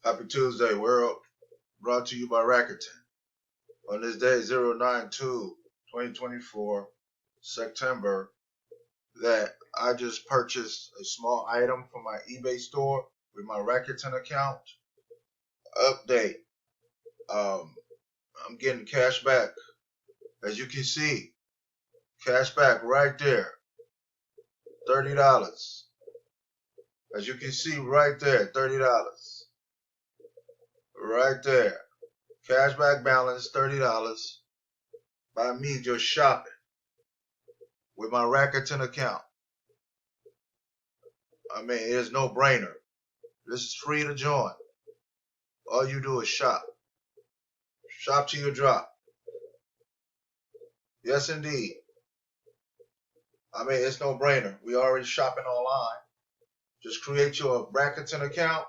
Happy Tuesday, world. Brought to you by Rakuten. On this day, 092-2024, September, that I just purchased a small item from my eBay store with my Rakuten account. Update. I'm getting cash back. As you can see, cash back right there. $30. As you can see right there, $30. Right there. Cashback balance, $30. By me just shopping with my Rakuten account. I mean, it is no brainer. This is free to join. All you do is shop. Shop till you drop. Yes, indeed. I mean, it's no brainer. We already shopping online. Just create your Rakuten account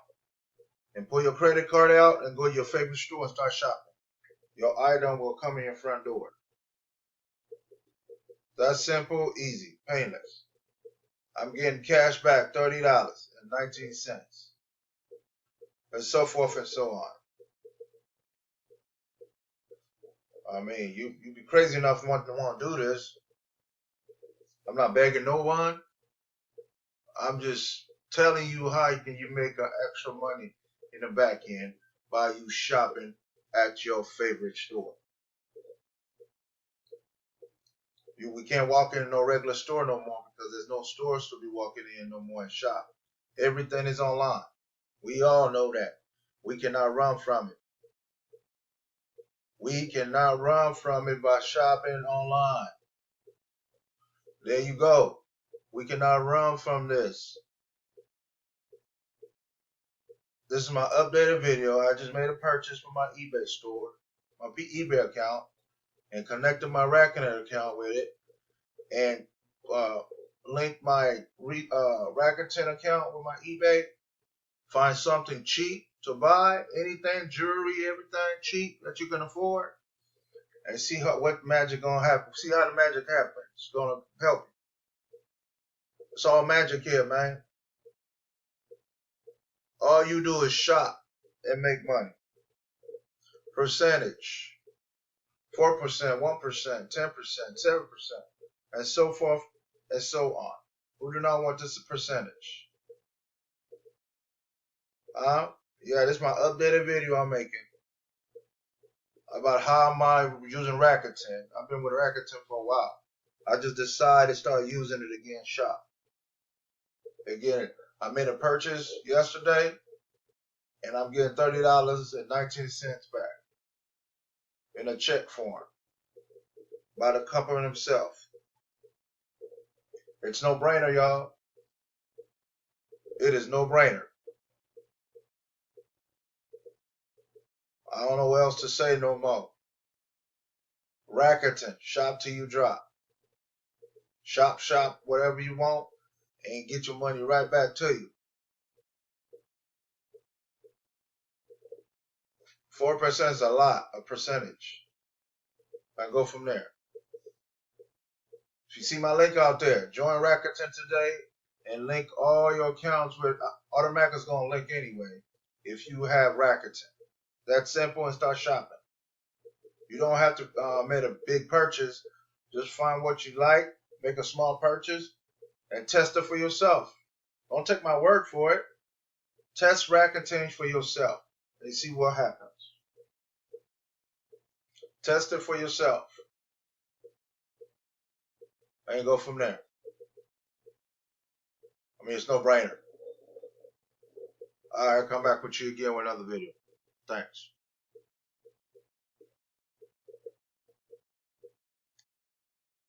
and pull your credit card out and go to your favorite store and start shopping. Your item will come in your front door. That's simple, easy, painless. I'm getting cash back, $30.19. And so forth and so on. I mean, you be crazy enough to want to do this. I'm not begging no one. I'm just telling you how you make extra money in the back end by you shopping at your favorite store. We can't walk in no regular store no more because there's no stores to be walking in no more and shop. Everything is online. We all know that. We cannot run from it. We cannot run from it by shopping online. There you go. We cannot run from this. This is my updated video. I just made a purchase from my eBay store, my eBay account, and connected my Rakuten account with it, and link my Rakuten account with my eBay. Find something cheap to buy, anything, jewelry, everything cheap that you can afford, and see what magic gonna happen. See how the magic happens. It's gonna help you. It's all magic here, man. All you do is shop and make money. Percentage. 4%, 1%, 10%, 7%, and so forth and so on. Who do not want this percentage? Yeah, this is my updated video I'm making about how am I using Rakuten. I've been with Rakuten for a while. I just decided to start using it again, shop. Again, I made a purchase yesterday, and I'm getting $30.19 back in a check form by the company himself. It's no brainer, y'all. It is no brainer. I don't know what else to say no more. Rakuten, shop till you drop. Shop, whatever you want, and get your money right back to you. 4% is a lot, a percentage. I go from there. If you see my link out there, join Rakuten today and link all your accounts with automatically it's going to link anyway if you have Rakuten. That's simple, and start shopping. You don't have to make a big purchase. Just find what you like, make a small purchase, and test it for yourself. Don't take my word for it. Test Rakuten for yourself and see what happens. Test it for yourself and go from there. I mean, it's no brainer. All right, come back with you again with another video. Thanks.